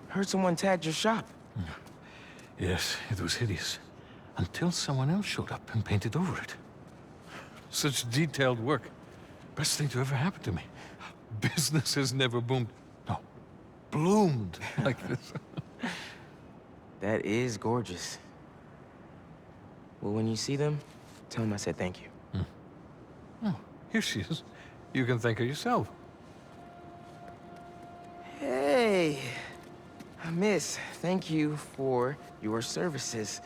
Heard someone tagged your shop. Yes, it was hideous. Until someone else showed up and painted over it. Such detailed work. Best thing to ever happen to me. Business has never boomed. No, bloomed like this. That is gorgeous. Well, when you see them, tell them I said thank you. Oh, here she is. You can thank her yourself. Hey, miss, thank you for your services.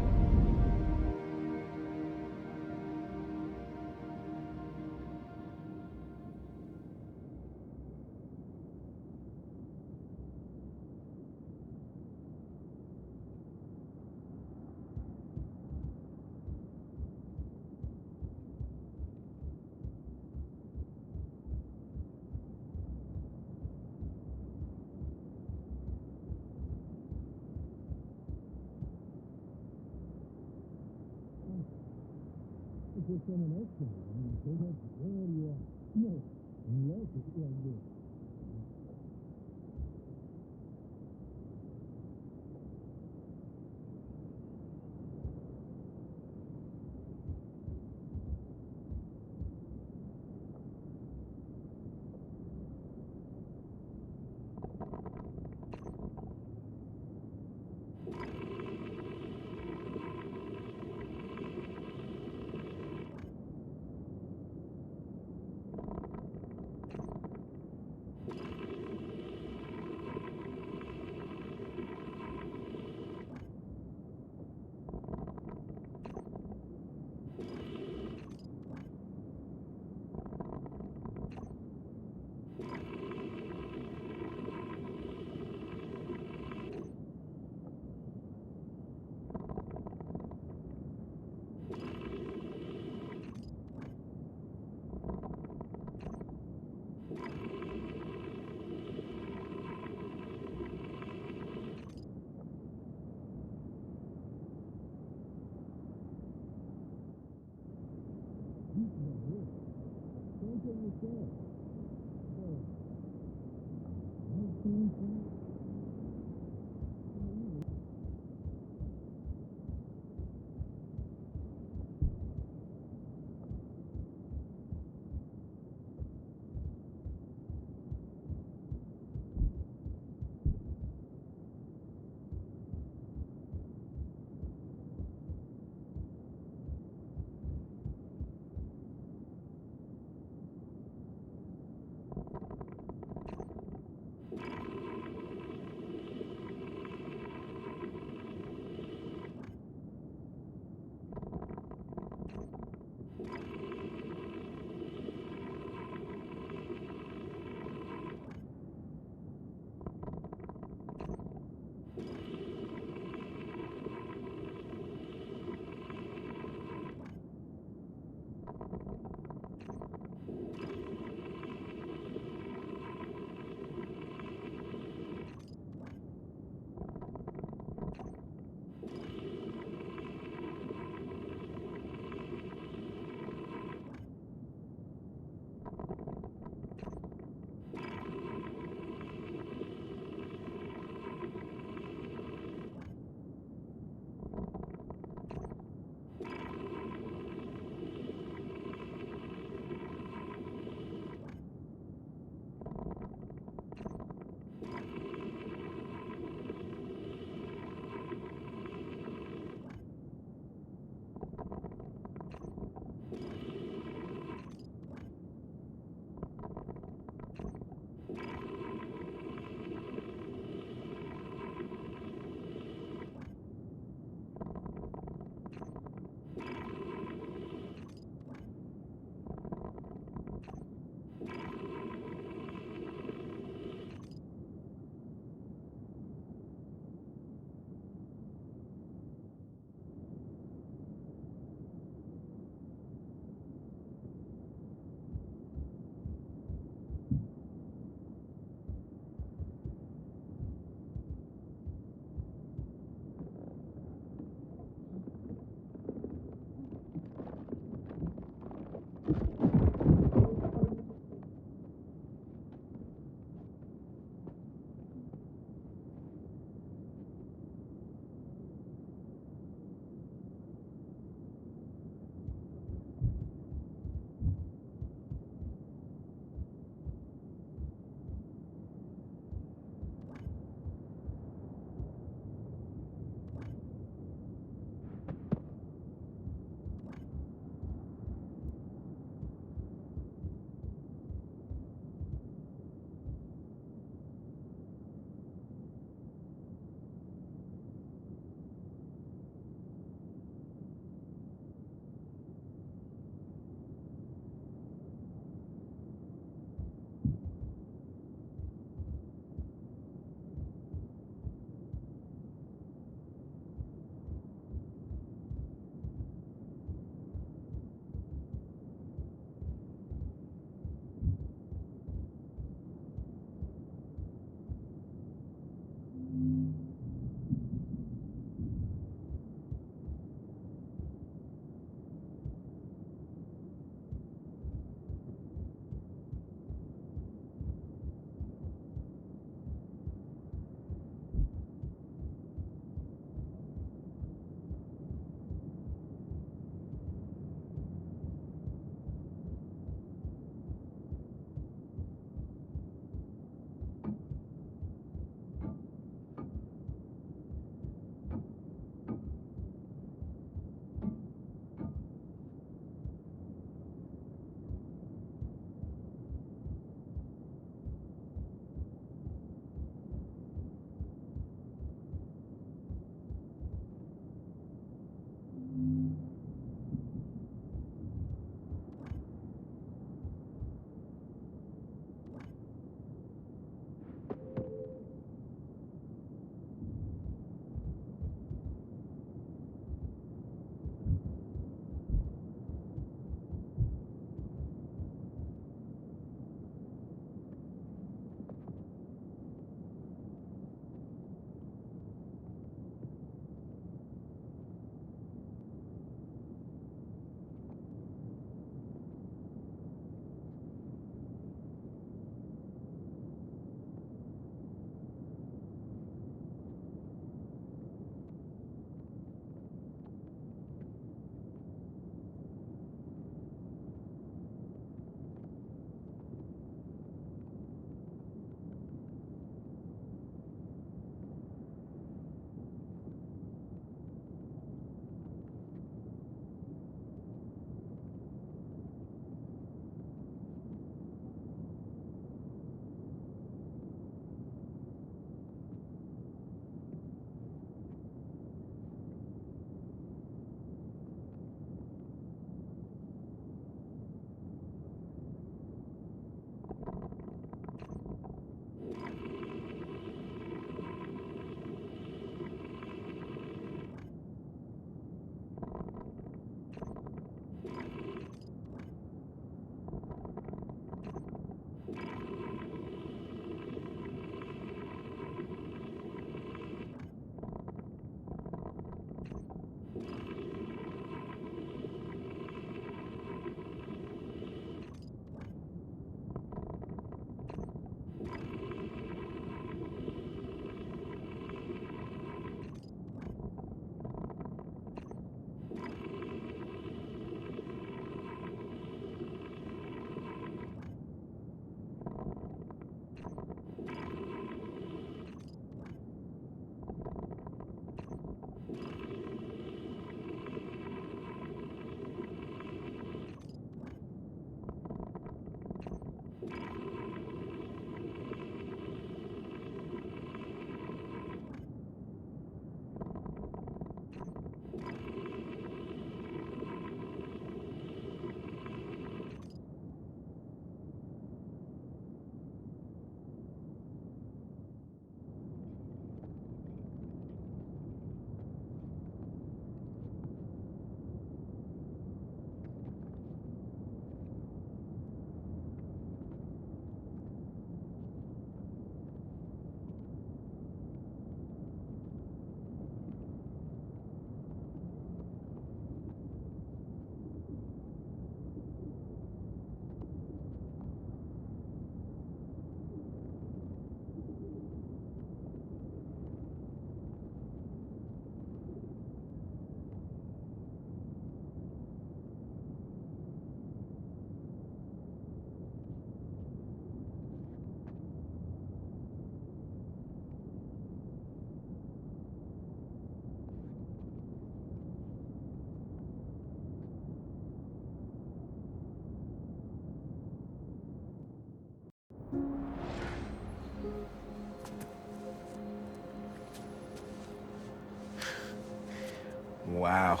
Wow.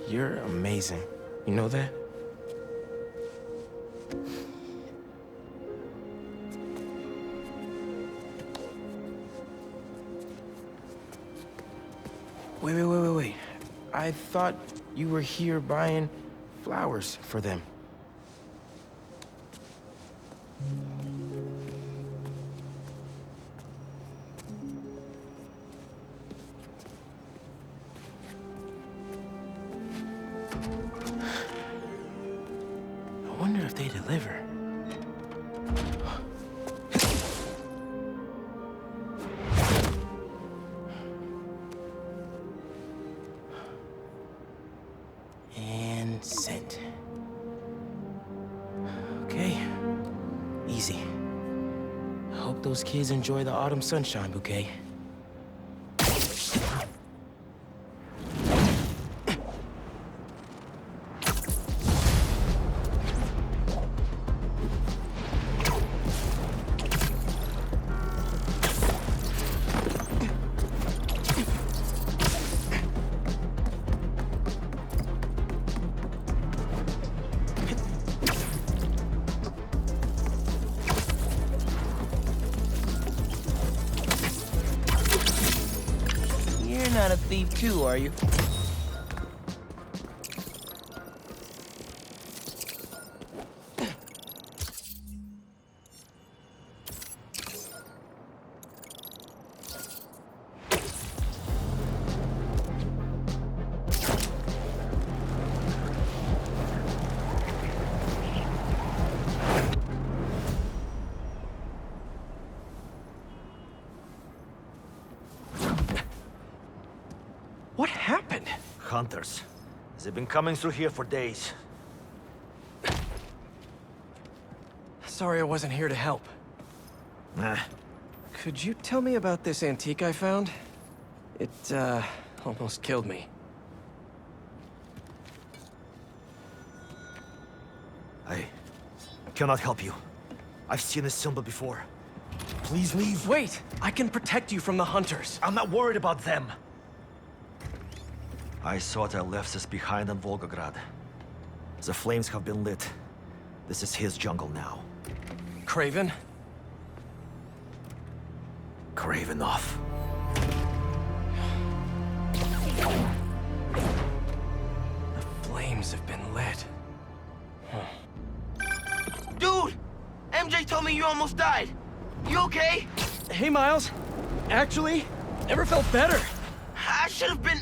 You're amazing. You know that? Wait. I thought you were here buying flowers for them. I wonder if they deliver. And sent. Okay. Easy. I hope those kids enjoy the autumn sunshine bouquet. Not a thief too, are you? What happened? Hunters. They've been coming through here for days. Sorry I wasn't here to help. Nah. Could you tell me about this antique I found? It, almost killed me. I cannot help you. I've seen this symbol before. Please leave. Wait! I can protect you from the hunters. I'm not worried about them. I thought I left this behind in Volgograd. The flames have been lit. This is his jungle now. Craven? Craven off. The flames have been lit. Dude! MJ told me you almost died. You okay? Hey, Miles. Actually, never felt better. I should have been...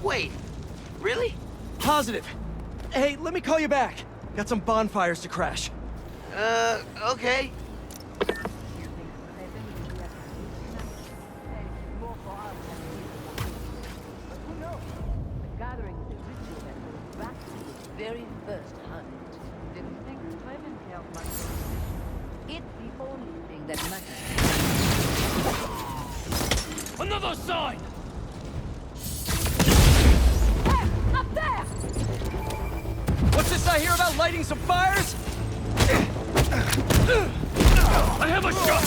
Wait, really? Positive. Hey, let me call you back. Got some bonfires to crash. Okay. Very first hunt. Didn't think Clement held much. It's the only thing that matters. Another sign! Hey, up there! What's this I hear about lighting some fires? I have a shot!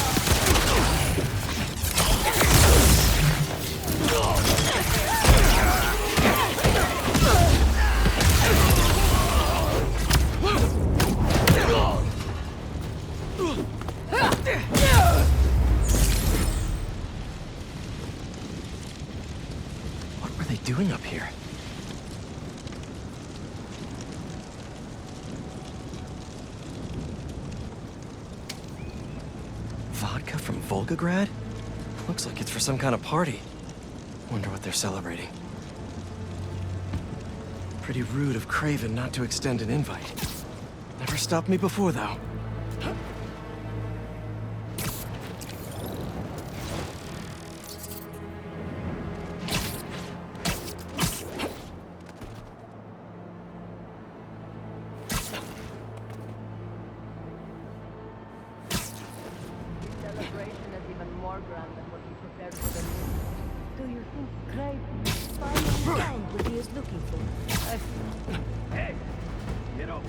What were they doing up here? Vodka from Volgograd? Looks like it's for some kind of party. Wonder what they're celebrating. Pretty rude of Craven not to extend an invite. Never stopped me before, though. Celebration is even more grand than what you prepared for the meal. Do you think Craven finally found what he is looking for? Hey! Get up!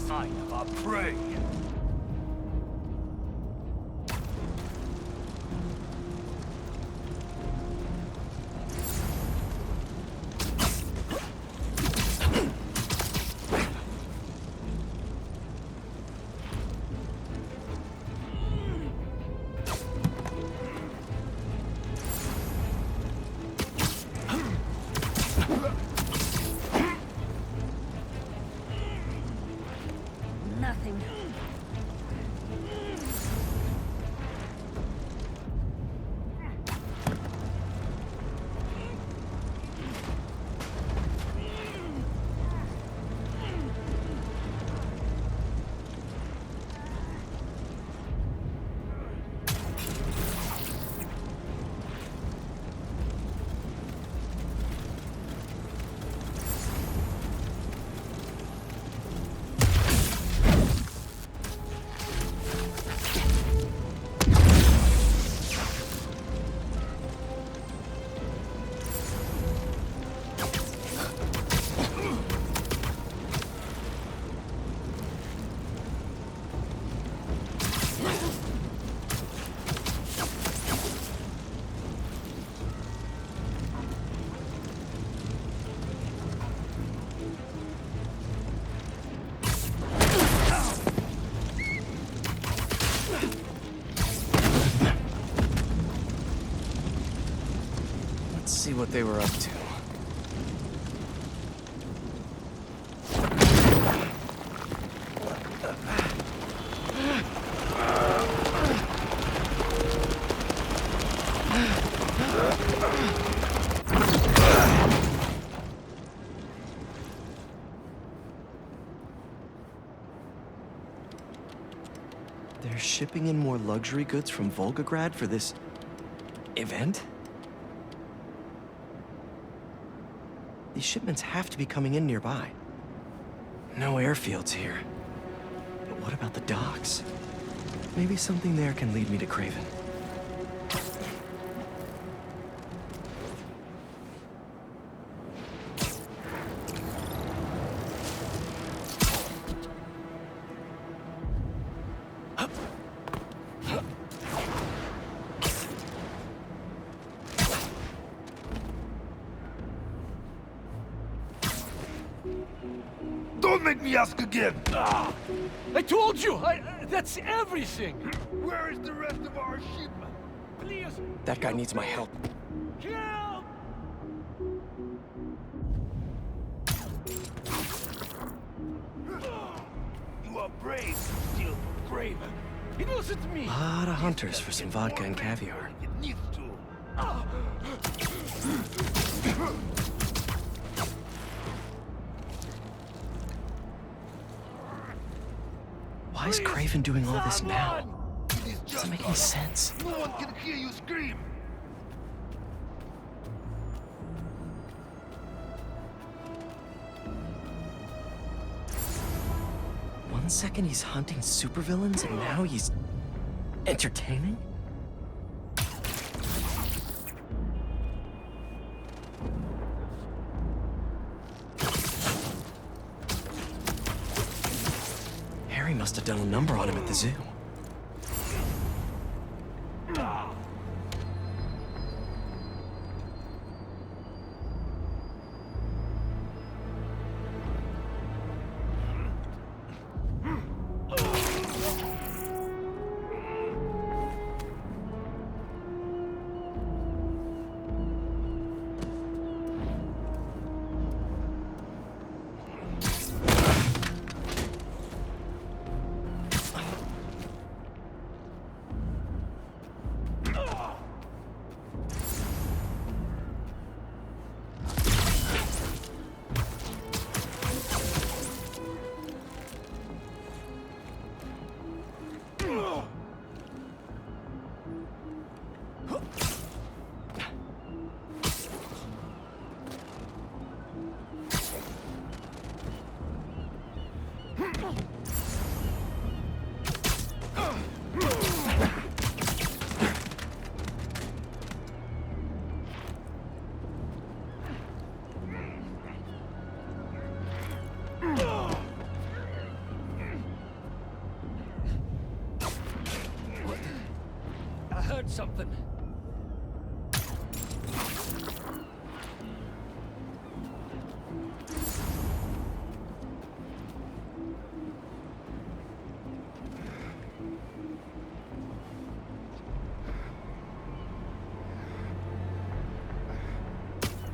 sign of our prey. Nothing. See what they were up to. They're shipping in more luxury goods from Volgograd for this event? These shipments have to be coming in nearby. No airfields here. But what about the docks? Maybe something there can lead me to Craven. Don't make me ask again! I told you! That's everything! Where is the rest of our shipment? Please! That guy needs my help. Help! You are brave, still brave. It wasn't me! A lot of hunters for some vodka and caviar. It needs to. Why is Craven doing all this now? It is just Doesn't make any us. sense. No one can hear you scream. One second he's hunting supervillains and now he's entertaining? Harry must have done a number on him at the zoo.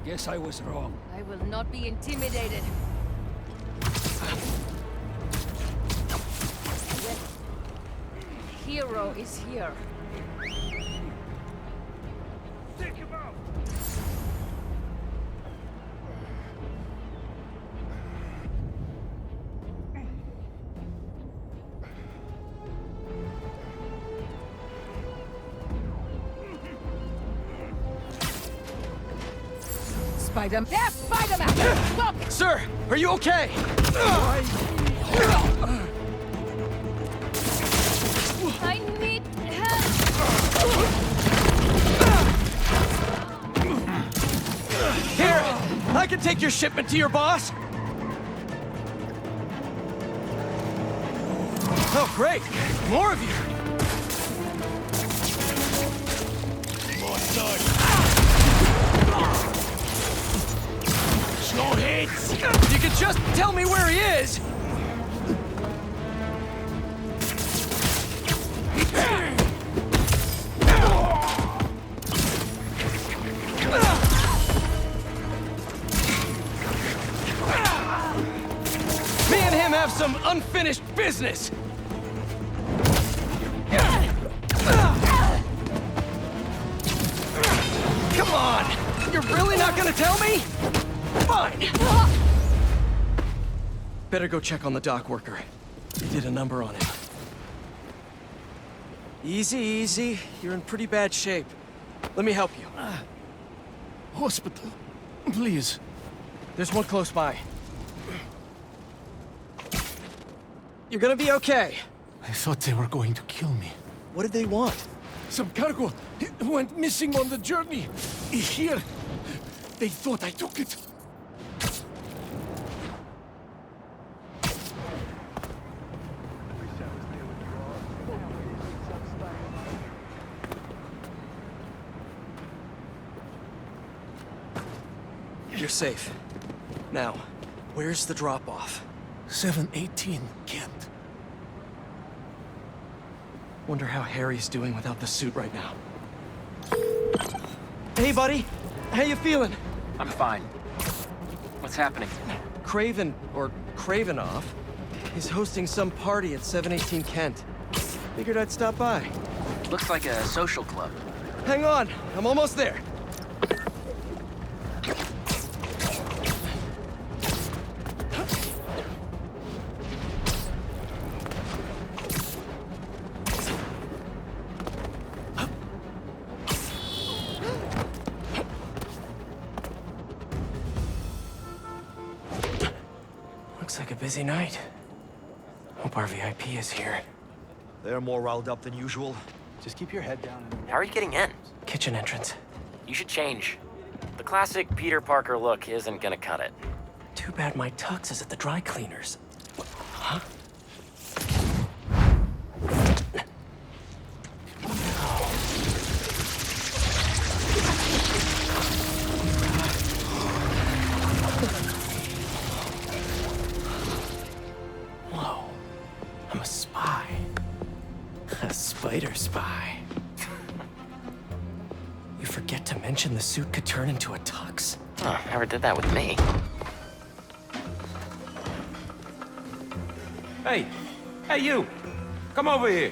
Guess I was wrong. I will not be intimidated. The hero is here. Take him out! Spider-Man! Yeah, Spider-Man! Stop! Sir, are you okay? I need help! Here, I can take your shipment to your boss. Oh, great. More of you. No hits! You could just tell me where he is. Me and him have some unfinished business. Come on! You're really not gonna tell me? Fine! Better go check on the dock worker. You did a number on him. Easy, easy. You're in pretty bad shape. Let me help you. Hospital, please. There's one close by. You're gonna be okay. I thought they were going to kill me. What did they want? Some cargo went missing on the journey. Here. They thought I took it. You're safe. Now, where's the drop-off? 718 Kent. Wonder how Harry's doing without the suit right now. Hey, buddy. How you feeling? I'm fine. What's happening? Craven, or Cravenoff, is hosting some party at 718 Kent. Figured I'd stop by. Looks like a social club. Hang on, I'm almost there. Looks like a busy night. Hope our VIP is here. They're more riled up than usual. Just keep your head down. How are you getting in? Kitchen entrance. You should change. The classic Peter Parker look isn't gonna cut it. Too bad my tux is at the dry cleaners. Huh? Whoa. I'm a spy. A spider spy. You forget to mention the suit could turn into a tux. Huh, never did that with me. Hey! Hey, you! Come over here.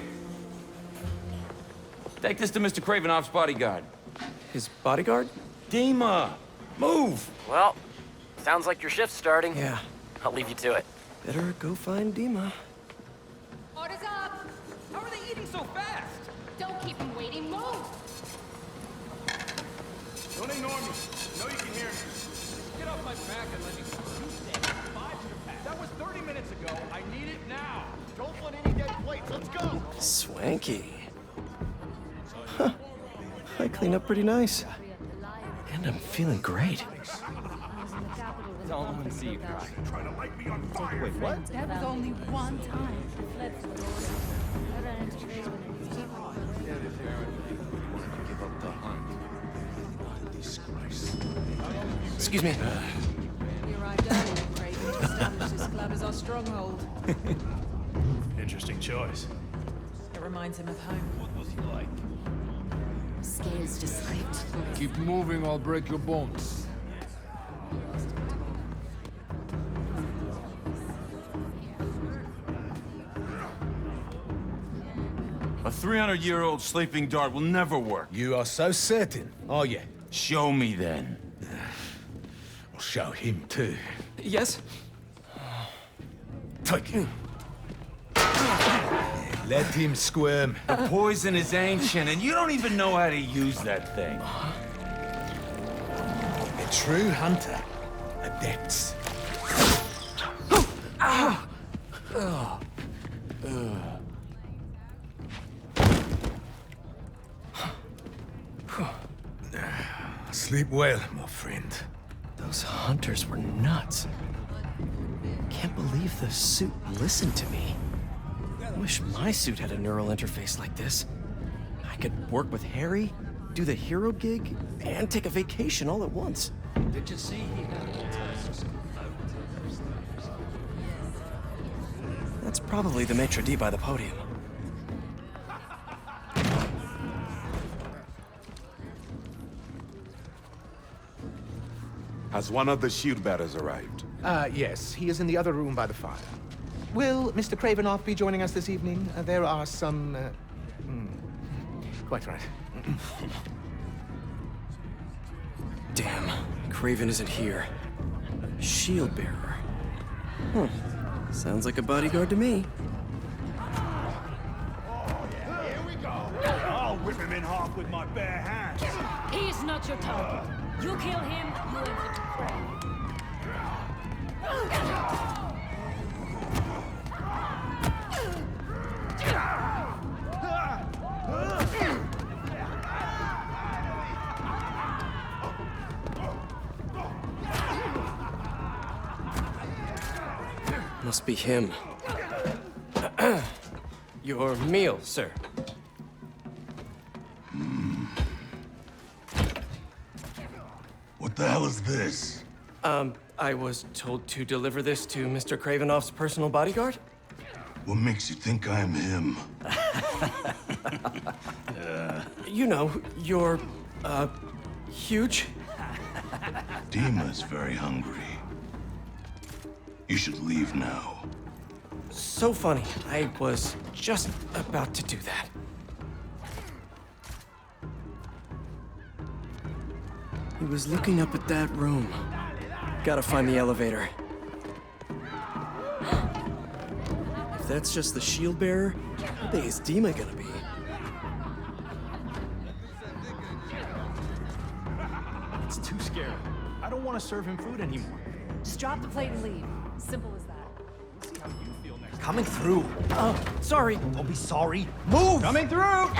Take this to Mr. Cravenoff's bodyguard. His bodyguard? Dima! Move! Well, sounds like your shift's starting. Yeah. I'll leave you to it. Better go find Dima. Orders up! How are they eating so fast? Don't keep him waiting, move! Don't ignore me. I know you can hear me. Get off my back and let me... You said 5 to pass. That was 30 minutes ago. I need it now. Don't want any dead plates. Let's go! Swanky. Huh. I clean up pretty nice. And I'm feeling great. Don't want to see you cry. Trying to light me on fire. Wait, what? That was only one time. Fled for the order. I ran into Craven and his people. Give up the hunt. Disgrace. Excuse me. We arrived early, Craven, to establish this club as our stronghold. Interesting choice. It reminds him of home. What was he like? Scales discreet. Keep moving, I'll break your bones. A 300-year-old sleeping dart will never work. You are so certain, are you? Show me then. I'll show him too. Yes? Take it. Let him squirm. The poison is ancient, and you don't even know how to use that thing. A true hunter. Adepts. Sleep well, my friend. Those hunters were nuts. Can't believe the suit listened to me. Wish my suit had a neural interface like this. I could work with Harry, do the hero gig, and take a vacation all at once. Did you see he had That's probably the maitre d' by the podium. Has one of the shield bearers arrived? Yes, he is in the other room by the fire. Will Mr. Kravinoff be joining us this evening? There are some, Quite right. Damn, Craven isn't here. Shield bearer. Sounds like a bodyguard to me. Here we go. I'll rip him in half with my bare hands. He's not your target. You kill him, you infantry friend. Must be him. Your meal, sir. What the hell is this? I was told to deliver this to Mr. Kravinoff's personal bodyguard? What makes you think I am him? You know, you're, huge. Dima's very hungry. You should leave now. So funny. I was just about to do that. He was looking up at that room. Gotta find the elevator. If that's just the shield bearer, how big is Dima gonna be? It's too scary. I don't want to serve him food anymore. Just drop the plate and leave. Simple as that. See how you feel next time. Coming through. Sorry. Don't be sorry. Move! Coming through!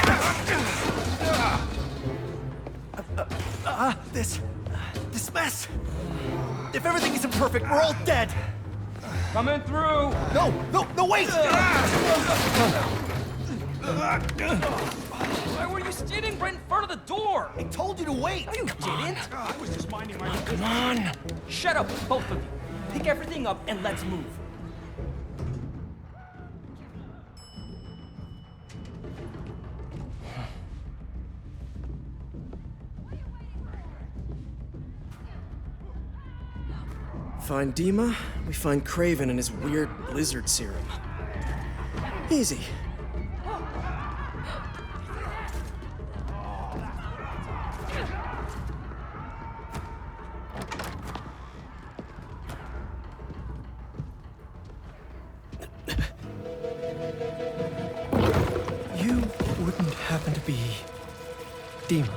This mess! If everything isn't perfect, we're all dead! Coming through! No, wait! Why were you standing right in front of the door? I told you to wait! You didn't. I was just minding my own Come on. Shut up, both of you. Pick everything up and let's move. Find Dima, we find Craven and his weird lizard serum. Easy. You wouldn't happen to be Dima.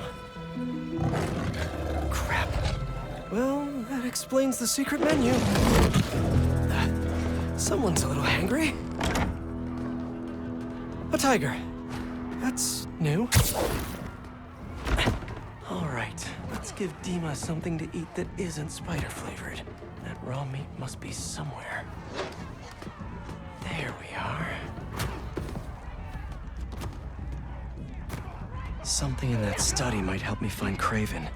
Crap. Well, that explains the secret menu. Someone's a little hangry. A tiger. That's new. All right, let's give Dima something to eat that isn't spider-flavored. That raw meat must be somewhere. There we are. Something in that study might help me find Craven.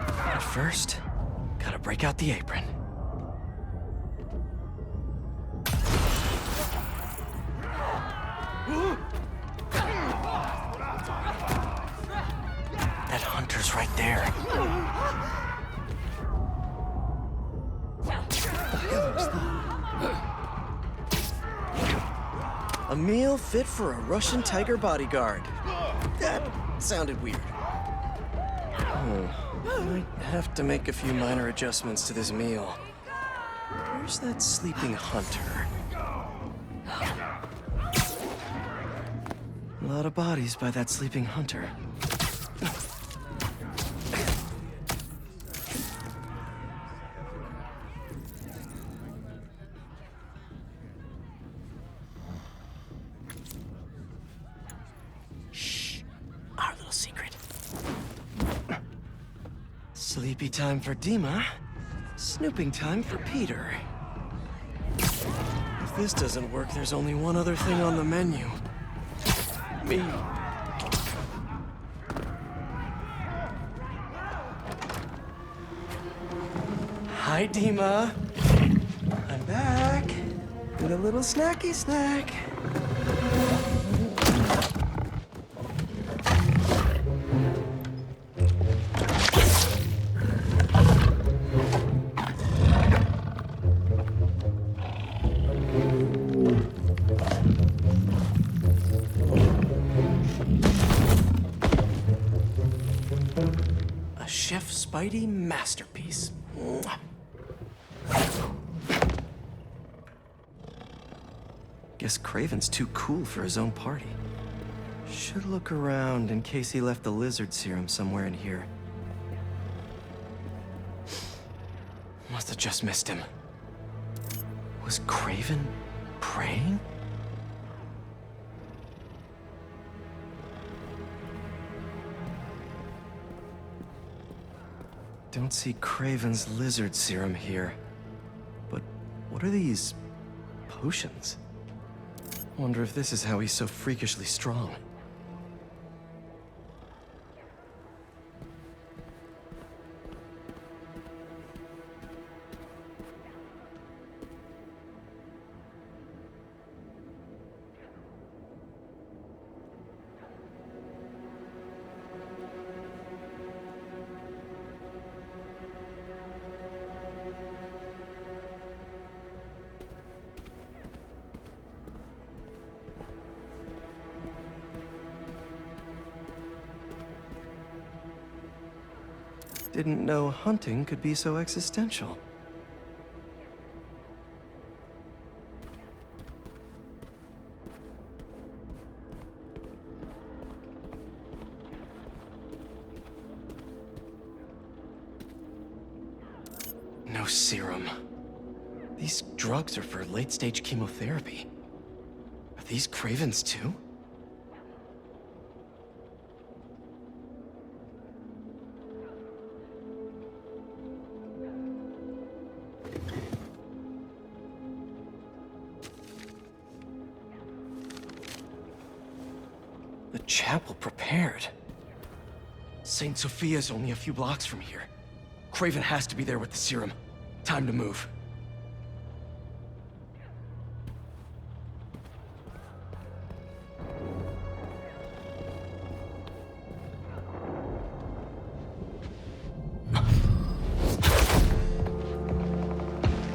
But first, gotta break out the apron. That hunter's right there. hell was that? A meal fit for a Russian tiger bodyguard. That sounded weird. I might have to make a few minor adjustments to this meal. Where's that sleeping hunter? A lot of bodies by that sleeping hunter. Shh. Our little secret. Sleepy time for Dima. Snooping time for Peter. If this doesn't work, there's only one other thing on the menu. Me. Hi, Dima. I'm back with a little snacky snack. Chef Spidey masterpiece. Mwah. Guess Craven's too cool for his own party. Should look around in case he left the lizard serum somewhere in here. Must have just missed him. Was Craven praying? Don't see Craven's lizard serum here. But what are these potions? Wonder if this is how he's so freakishly strong. Didn't know hunting could be so existential. No serum. These drugs are for late-stage chemotherapy. Are these Cravens too? The chapel prepared. St. Sophia's only a few blocks from here. Craven has to be there with the serum. Time to move.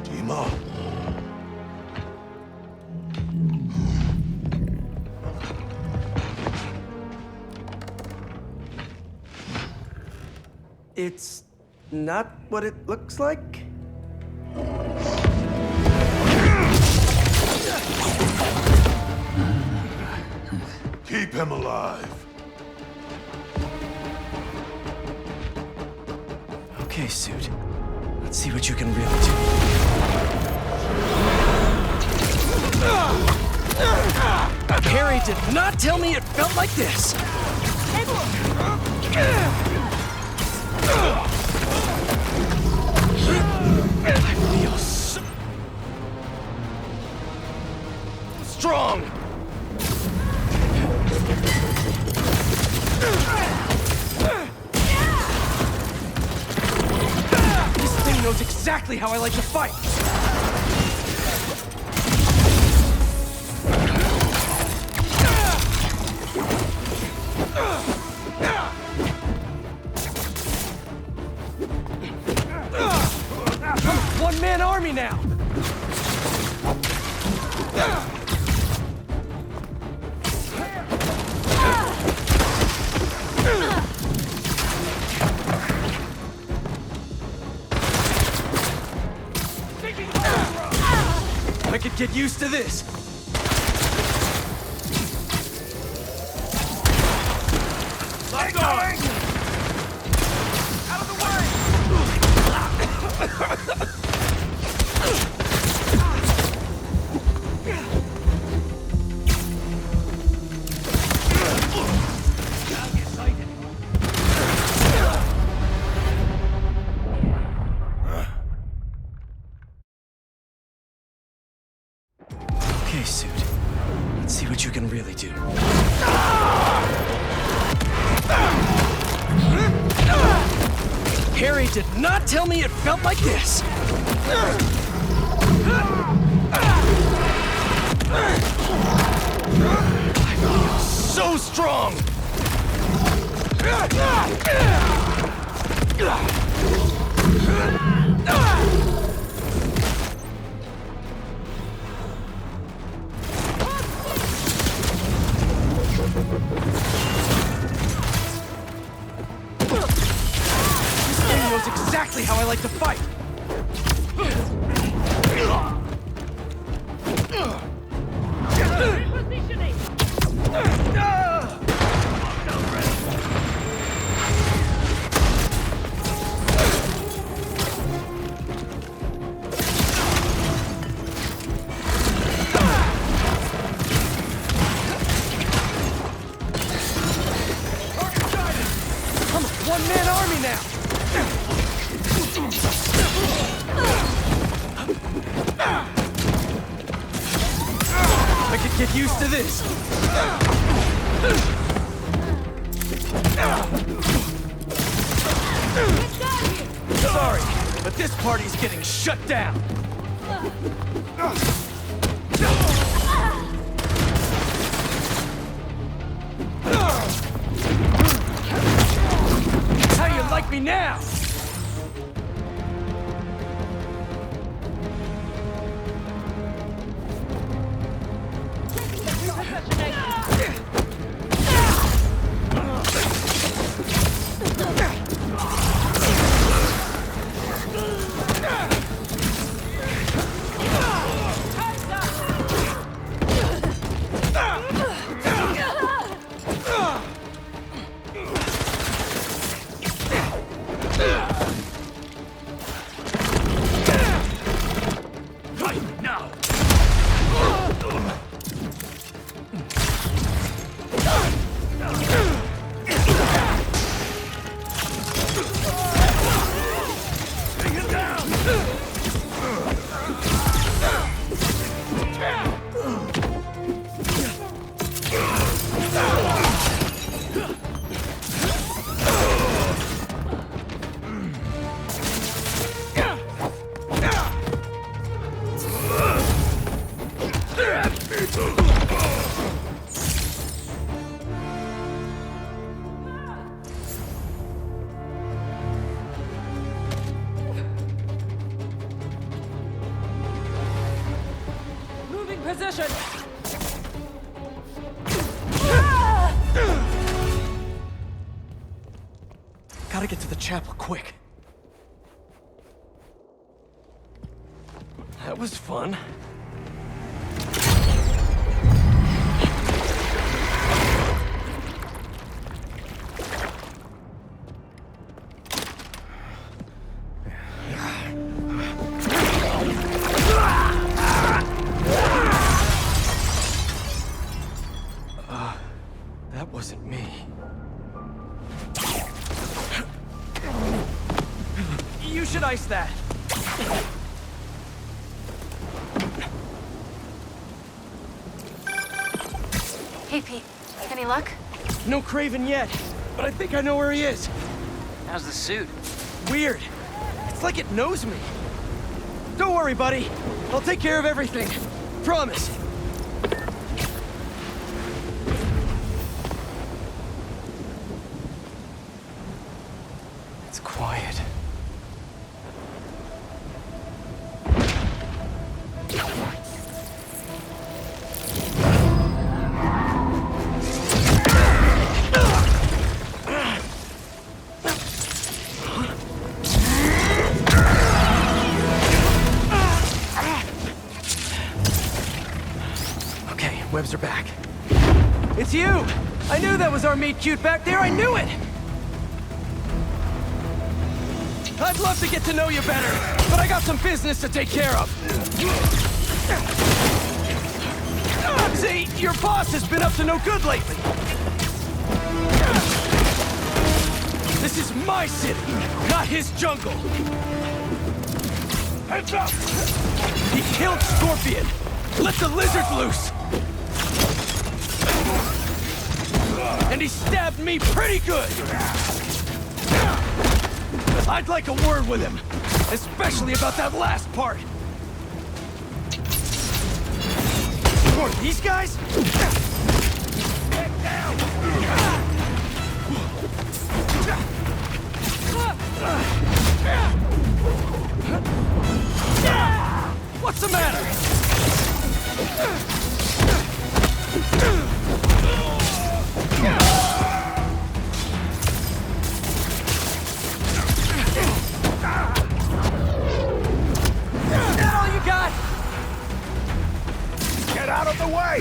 Dima. It's not what it looks like? Keep him alive. Okay, Suit. Let's see what you can really do. Harry did not tell me it felt like this! I feel so strong! This thing knows exactly how I like to fight! One-man army now! could get used to this. Lock on! Out of the way! Okay, suit. Let's see what you can really do. Harry did not tell me it felt like this. I feel so strong. This thing knows exactly how I like to fight. I'm a one-man army now. I could get used to this. Sorry, but this party's getting shut down. How you like me now? Right now. Bring it down. Moving position. Gotta get to the chapel quick. That was fun. That wasn't me. You should ice that. Hey, Pete. Any luck? No Craven yet, but I think I know where he is. How's the suit? Weird. It's like it knows me. Don't worry, buddy. I'll take care of everything. Promise. It's quiet. cobwebs are back. It's you! I knew that was our meet cute back there, I knew it! I'd love to get to know you better, but I got some business to take care of. See, your boss has been up to no good lately. This is my city, not his jungle. Heads up! He killed Scorpion. Let the lizards loose. And he stabbed me pretty good. I'd like a word with him, especially about that last part. Or these guys? Get down! What's the matter? Is that all you got? Get out of the way!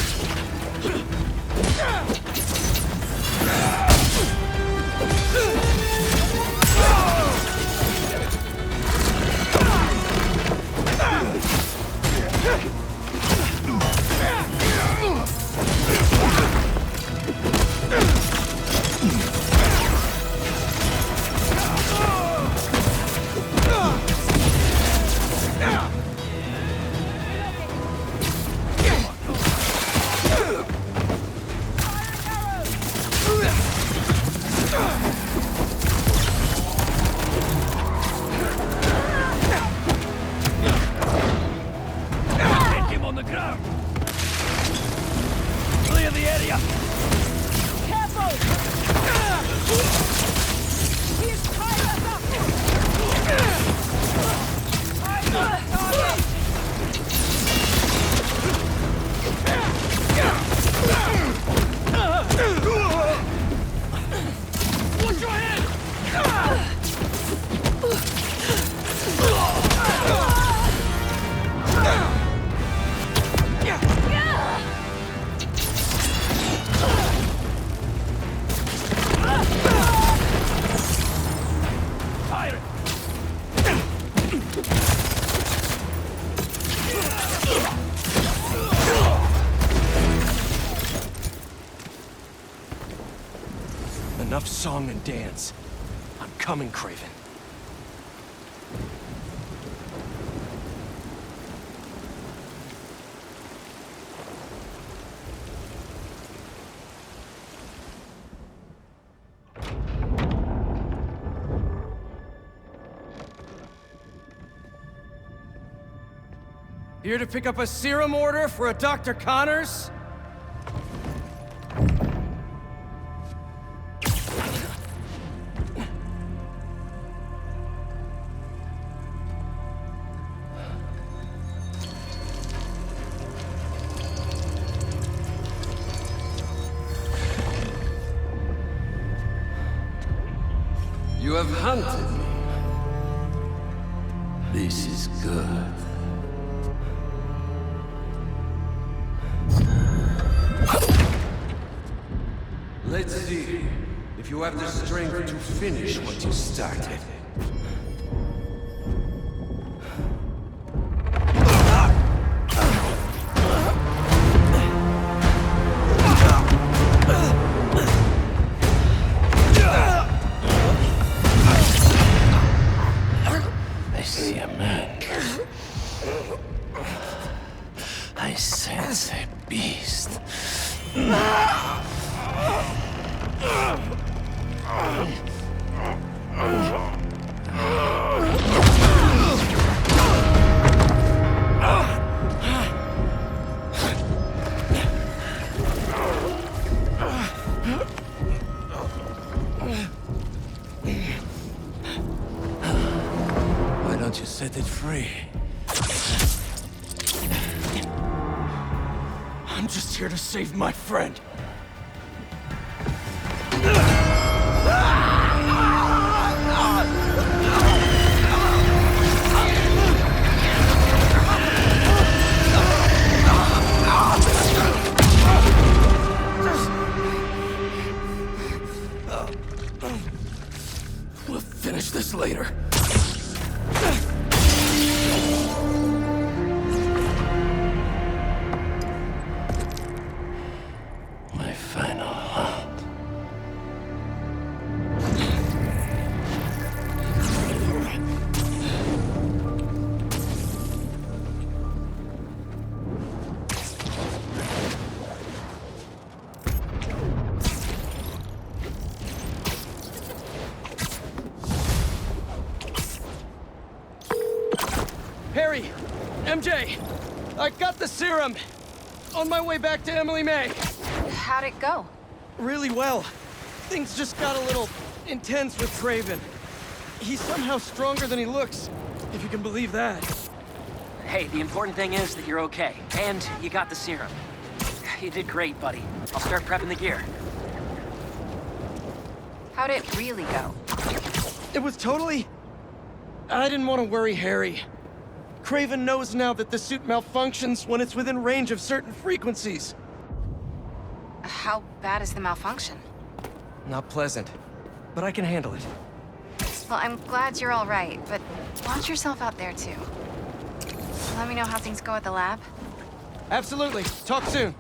Enough song and dance. I'm coming, Craven. Here to pick up a serum order for a Dr. Connors? You have hunted me. This is good. Let's see if you have the strength to finish what you started. I see a man. I sense a beast. Why don't you set it free? I'm just here to save my friend. We'll finish this later. My final hunt. Harry! MJ! I got the serum! On my way back to Emily May! How'd it go? Really well. Things just got a little intense with Craven. He's somehow stronger than he looks, if you can believe that. Hey, the important thing is that you're okay. And you got the serum. You did great, buddy. I'll start prepping the gear. How'd it really go? It was totally... I didn't want to worry Harry. Craven knows now that the suit malfunctions when it's within range of certain frequencies. How bad is the malfunction? Not pleasant, but I can handle it. Well, I'm glad you're all right, but watch yourself out there too. Let me know how things go at the lab. Absolutely. Talk soon.